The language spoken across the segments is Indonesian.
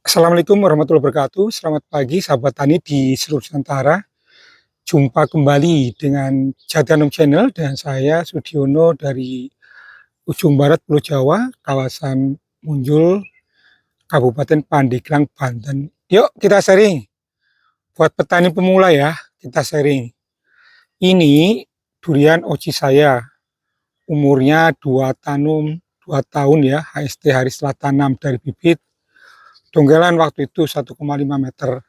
Assalamualaikum warahmatullahi wabarakatuh. Selamat pagi sahabat tani di seluruh Nusantara. Jumpa kembali dengan Jatianom Channel dan saya Sudiono dari ujung barat Pulau Jawa, kawasan Munjul, Kabupaten Pandeglang, Banten. Yuk kita sharing. Buat petani pemula ya, kita sharing. Ini durian oci saya. Umurnya 2 tahun ya, HST hari setelah tanam dari bibit. Donggelan waktu itu 1,5 meter.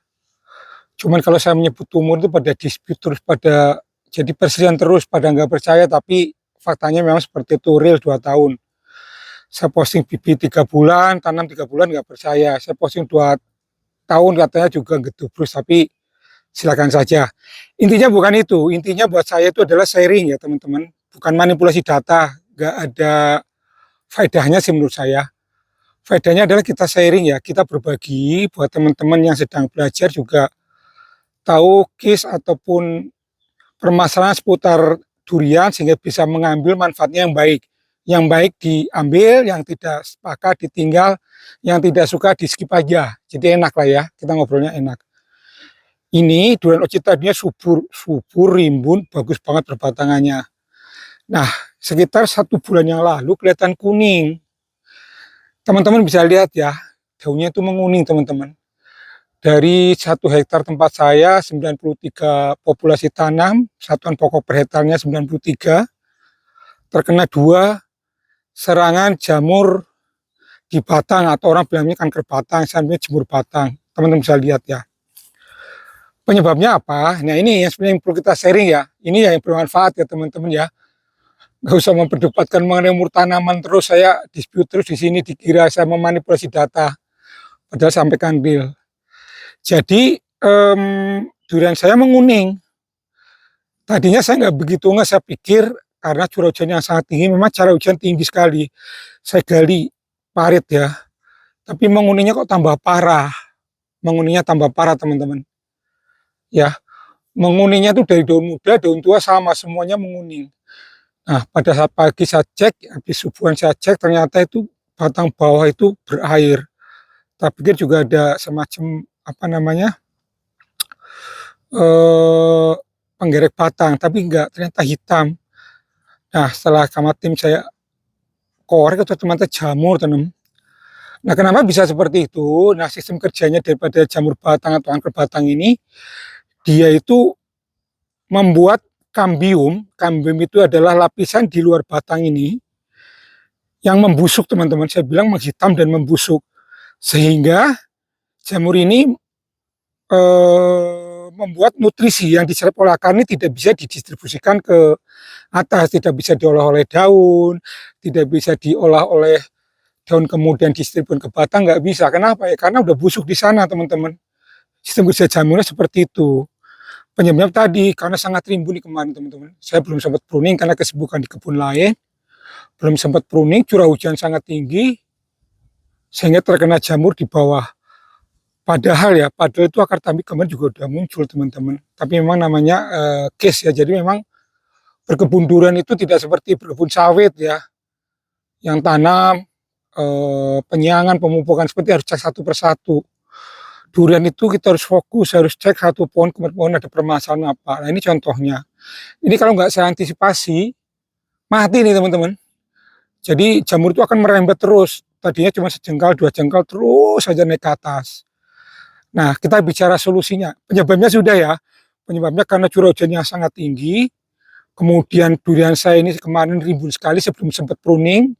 Cuman kalau saya menyebut umur itu pada dispute terus, pada jadi persediaan terus, pada nggak percaya, tapi faktanya memang seperti itu, real 2 tahun. Saya posting bibit 3 bulan, tanam 3 bulan nggak percaya. Saya posting 2 tahun katanya juga gedubrus, tapi silakan saja. Intinya bukan itu, intinya buat saya itu adalah sharing ya teman-teman, bukan manipulasi data, nggak ada faedahnya sih menurut saya. Faedahnya adalah kita sharing ya, kita berbagi buat teman-teman yang sedang belajar juga tahu case ataupun permasalahan seputar durian sehingga bisa mengambil manfaatnya yang baik. Yang baik diambil, yang tidak sepakat ditinggal, yang tidak suka di skip aja. Jadi enak lah ya, kita ngobrolnya enak. Ini durian oci tadinya subur, rimbun, bagus banget berbatangannya. Nah, sekitar 1 bulan yang lalu kelihatan kuning. Teman-teman bisa lihat ya, daunnya itu menguning teman-teman. Dari 1 hektar tempat saya 93 populasi tanam, satuan pokok per hektarnya 93, terkena 2 serangan jamur di batang atau orang bilangnya kanker batang, sampai jamur batang. Teman-teman bisa lihat ya. Penyebabnya apa? Nah ini yang sebenarnya perlu kita sharing ya. Ini yang bermanfaat ya teman-teman ya. Nggak usah memperdebatkan mengenai umur tanaman terus, saya dispute terus di sini, dikira saya memanipulasi data. Padahal sampaikan real. Jadi durian saya menguning. Tadinya saya nggak begitu nggak, saya pikir karena curah hujan yang sangat tinggi, memang curah hujan tinggi sekali. Saya gali parit ya, tapi menguningnya kok tambah parah. Menguningnya tambah parah teman-teman. Ya, menguningnya tuh dari daun muda, daun tua sama, semuanya menguning. Nah, pada saat pagi saya cek, habis subuhan saya cek, ternyata itu batang bawah itu berair. Saya pikir juga ada semacam apa namanya, penggerek batang, tapi enggak, ternyata hitam. Nah, setelah sama tim saya korek itu ternyata jamur tanam. Nah, kenapa bisa seperti itu? Nah, sistem kerjanya daripada jamur batang atau angker batang ini, dia itu membuat kambium. Kambium itu adalah lapisan di luar batang ini yang membusuk teman-teman. Saya bilang menghitam dan membusuk. Sehingga jamur ini membuat nutrisi yang diserap oleh akar ini tidak bisa didistribusikan ke atas, tidak bisa diolah oleh daun, tidak bisa diolah oleh daun kemudian distribusikan ke batang, nggak bisa. Kenapa ya? Karena udah busuk di sana teman-teman. Sistem kerja jamurnya seperti itu. Penyebabnya tadi karena sangat rimbun di kemarin teman-teman. Saya belum sempat pruning karena kesibukan di kebun lain. Belum sempat pruning, curah hujan sangat tinggi sehingga terkena jamur di bawah. Padahal itu akar tambik kemarin juga udah muncul teman-teman. Tapi memang namanya case ya. Jadi memang berkebun durian itu tidak seperti berkebun sawit ya. Yang tanam, penyiangan, pemupukan seperti harus cek satu persatu. Durian itu kita harus fokus, harus cek satu pohon ke pohon ada permasalahan apa. Nah ini contohnya. Ini kalau nggak saya antisipasi, mati nih teman-teman. Jadi jamur itu akan merembet terus. Tadinya cuma sejengkal, 2 jengkal, terus saja naik ke atas. Nah, kita bicara solusinya. Penyebabnya sudah ya. Penyebabnya karena curah hujan yang sangat tinggi. Kemudian durian saya ini kemarin rimbun sekali sebelum sempat pruning.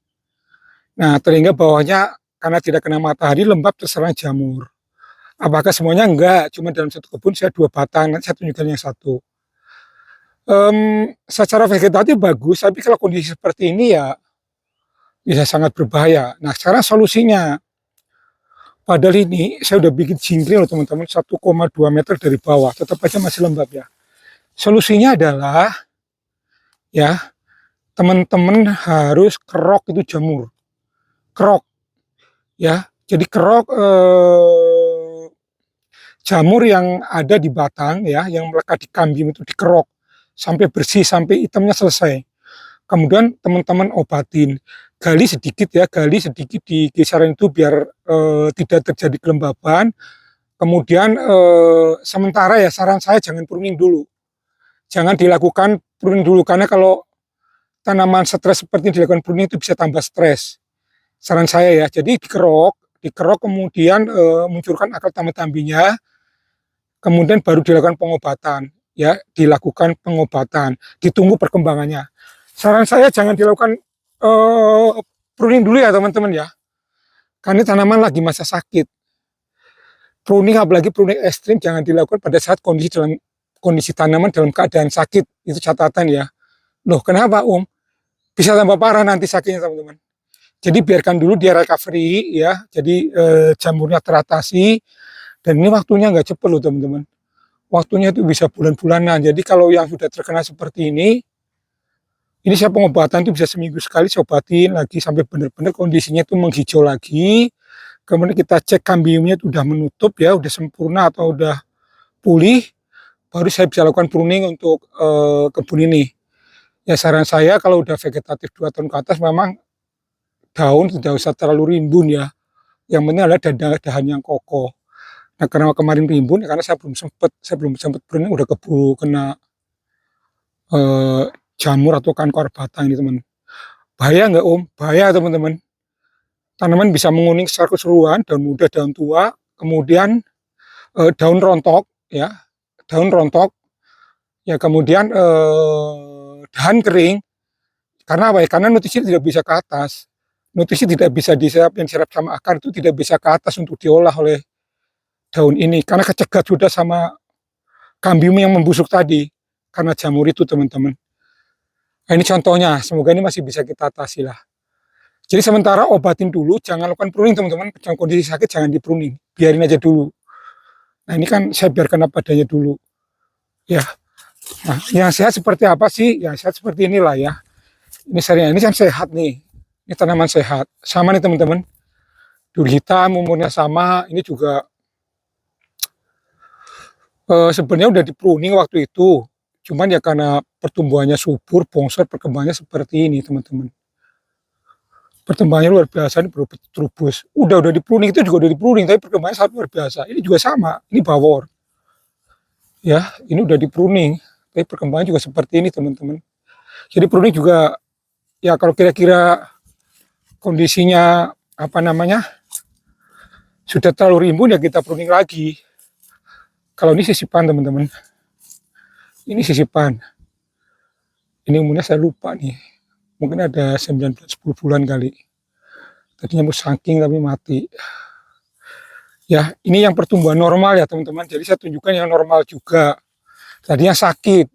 Nah, sehingga bawahnya karena tidak kena matahari lembab terserang jamur. Apakah semuanya? Enggak. Cuma dalam satu kebun saya 2 batang. Nanti saya tunjukkan yang satu. Secara vegetatif bagus, tapi kalau kondisi seperti ini ya bisa sangat berbahaya. Nah, sekarang solusinya. Padahal ini saya udah bikin jingkring loh teman-teman, 1,2 meter dari bawah, tetap aja masih lembab ya. Solusinya adalah ya teman-teman harus kerok itu jamur, kerok ya. Jadi kerok jamur yang ada di batang ya, yang melekat di kambium itu dikerok sampai bersih, sampai hitamnya selesai. Kemudian teman-teman obatin. gali sedikit di kisaran itu biar tidak terjadi kelembaban. Kemudian sementara ya saran saya jangan pruning dulu. Jangan dilakukan pruning dulu karena kalau tanaman stres seperti ini dilakukan pruning itu bisa tambah stres. Saran saya ya, jadi dikerok kemudian munculkan akar tambi-tambinya, kemudian baru dilakukan pengobatan. Ya, dilakukan pengobatan, ditunggu perkembangannya. Saran saya jangan dilakukan pruning dulu ya teman-teman ya, karena tanaman lagi masa sakit. Pruning apalagi pruning ekstrim jangan dilakukan pada saat kondisi tanaman dalam keadaan sakit, itu catatan ya. Loh kenapa Om? Bisa tambah parah nanti sakitnya teman-teman. Jadi biarkan dulu dia recovery ya, jadi jamurnya teratasi, dan ini waktunya nggak cepat loh teman-teman. Waktunya itu bisa bulan-bulanan. Jadi kalau yang sudah terkena seperti ini saya pengobatan itu bisa seminggu sekali, saya obatin lagi sampai benar-benar kondisinya itu menghijau lagi. Kemudian kita cek kambiumnya itu udah menutup ya, udah sempurna atau udah pulih, baru saya bisa lakukan pruning untuk kebun ini. Ya saran saya kalau udah vegetatif 2 tahun ke atas memang daun tidak usah terlalu rimbun ya. Yang penting adalah dahan yang kokoh. Nah karena kemarin rimbun ya karena saya belum sempat pruning udah keburu kena jamur atau kankor batang ini teman. Bahaya nggak Om? Bahaya teman-teman. Tanaman bisa menguning secara keseluruhan, daun muda, daun tua, kemudian daun rontok, ya, daun rontok, ya kemudian dahan kering. Karena apa ya? Karena nutrisi tidak bisa ke atas. Nutrisi tidak bisa diserap, yang diserap sama akar itu tidak bisa ke atas untuk diolah oleh daun ini. Karena kecegat sudah sama kambium yang membusuk tadi. Karena jamur itu teman-teman. Nah, ini contohnya, semoga ini masih bisa kita atasi lah. Jadi sementara obatin dulu, jangan lakukan pruning teman-teman. Dalam kondisi sakit jangan di pruning, biarin aja dulu. Nah ini kan saya biarkan apa adanya dulu. Ya, nah yang sehat seperti apa sih? Ya sehat seperti inilah ya. Ini serinya, ini kan sehat nih. Ini tanaman sehat. Sama nih teman-teman. Duri hitam umurnya sama. Ini juga sebenarnya udah di pruning waktu itu. Cuman ya karena pertumbuhannya subur, bongsor, perkembangannya seperti ini teman-teman. Perkembangannya luar biasa, ini berupa trubus. Udah di pruning, itu juga udah di pruning, tapi perkembangannya sangat luar biasa. Ini juga sama, ini bawor. Ya, ini udah di pruning, tapi perkembangannya juga seperti ini teman-teman. Jadi pruning juga, ya kalau kira-kira kondisinya, apa namanya, sudah terlalu rimbun ya kita pruning lagi. Kalau ini sisipan teman-teman. Ini sisipan. Ini umurnya saya lupa nih. Mungkin ada 9-10 bulan kali. Tadinya mau saking tapi mati. Ya, ini yang pertumbuhan normal ya teman-teman. Jadi saya tunjukkan yang normal juga. Tadinya sakit.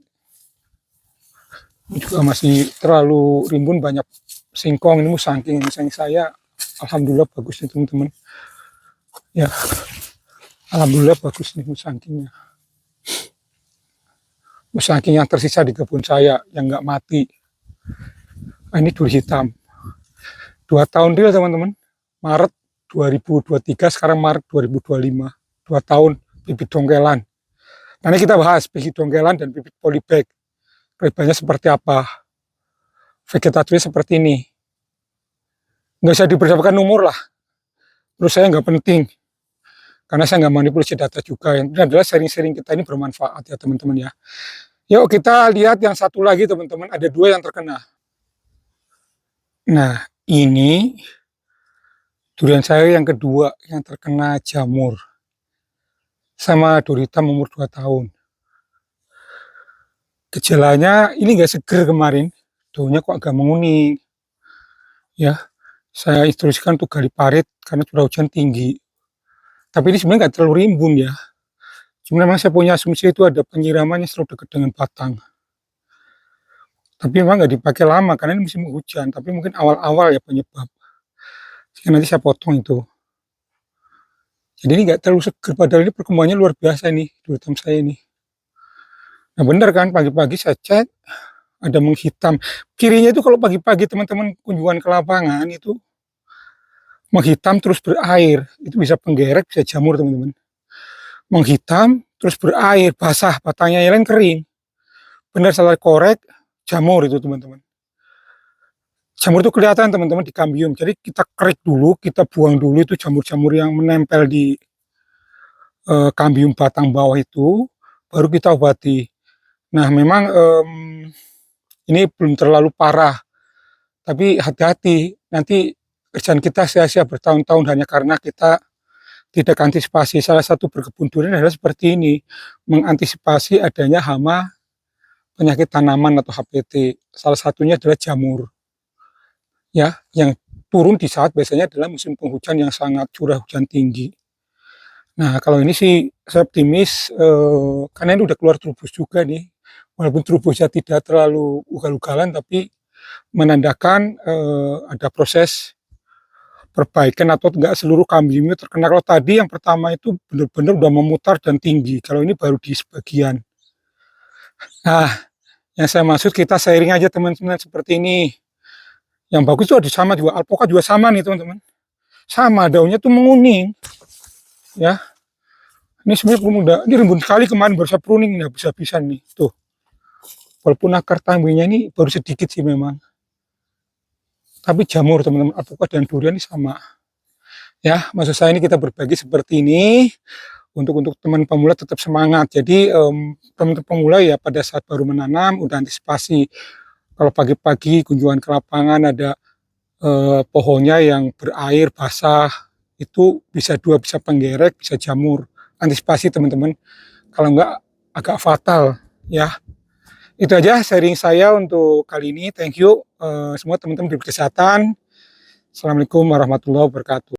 Ini juga masih terlalu rimbun, banyak singkong. Ini musangking. Musangking saya, alhamdulillah bagus nih teman-teman. Ya, alhamdulillah bagus nih musangkingnya. Musangking yang tersisa di kebun saya yang nggak mati. Nah, ini duri hitam. 2 tahun real teman-teman. Maret 2023, sekarang Maret 2025. 2 tahun bibit dongkelan. Nanti kita bahas bibit dongkelan dan bibit polybag. Perubahannya seperti apa. Vegetatifnya seperti ini. Nggak usah diberitahukan umur lah. Menurut saya nggak penting. Karena saya nggak manipulasi data juga. Yang penting adalah sharing-sharing kita ini bermanfaat ya teman-teman ya. Yuk kita lihat yang satu lagi teman-teman. Ada 2 yang terkena. Nah, ini durian saya yang kedua yang terkena jamur. Sama duri hitam umur 2 tahun. Gejalanya ini nggak seger kemarin. Daunnya kok agak menguning. Ya, saya instruksikan untuk gali parit karena curah hujan tinggi. Tapi ini sebenarnya nggak terlalu rimbun ya. Cuma memang saya punya asumsi itu ada penyiramannya selalu dekat dengan batang. Tapi memang nggak dipakai lama karena ini musim hujan. Tapi mungkin awal-awal ya penyebab. Jadi nanti saya potong itu. Jadi ini nggak terlalu seger, padahal ini perkembangannya luar biasa nih, duri hitam saya ini. Nah benar kan, pagi-pagi saya cek, ada menghitam. Cirinya itu kalau pagi-pagi teman-teman kunjungan ke lapangan itu, menghitam terus berair, itu bisa penggerek, bisa jamur teman-teman. Menghitam terus berair, basah, batangnya yang lain kering. Benar salah korek, jamur itu teman-teman. Jamur itu kelihatan teman-teman di kambium. Jadi kita kerik dulu, kita buang dulu itu jamur-jamur yang menempel di kambium batang bawah itu, baru kita obati. Nah, memang ini belum terlalu parah, tapi hati-hati, nanti kerjaan kita sia-sia bertahun-tahun hanya karena kita tidak antisipasi. Salah satu berkebun durian adalah seperti ini, mengantisipasi adanya hama penyakit tanaman atau HPT. Salah satunya adalah jamur, ya, yang turun di saat biasanya adalah musim penghujan yang sangat curah hujan tinggi. Nah, kalau ini sih saya optimis, karena ini udah keluar trubus juga nih, walaupun trubusnya tidak terlalu ugal-ugalan, tapi menandakan ada proses perbaikan atau enggak seluruh kambiumnya terkena. Kalau tadi yang pertama itu benar-benar udah memutar dan tinggi, kalau ini baru di sebagian. Nah, yang saya maksud kita sharing aja teman-teman seperti ini. Yang bagus tuh ada sama juga, alpoka juga sama nih teman-teman. Sama, daunnya tuh menguning, ya. Ini sebenarnya belum udah, ini rimbun sekali kemarin baru saya pruning, nggak bisa-bisa nih, tuh. Walaupun akar tambinya ini baru sedikit sih memang. Tapi jamur teman-teman, alpoka dan durian ini sama. Ya, maksud saya ini kita berbagi seperti ini, untuk teman pemula tetap semangat. Jadi teman pemula ya pada saat baru menanam udah antisipasi. Kalau pagi-pagi kunjungan ke lapangan ada pohonnya yang berair basah, itu bisa dua, bisa penggerek, bisa jamur. Antisipasi teman-teman. Kalau enggak agak fatal ya. Itu aja sharing saya untuk kali ini. Thank you semua teman-teman di kesehatan. Assalamualaikum warahmatullahi wabarakatuh.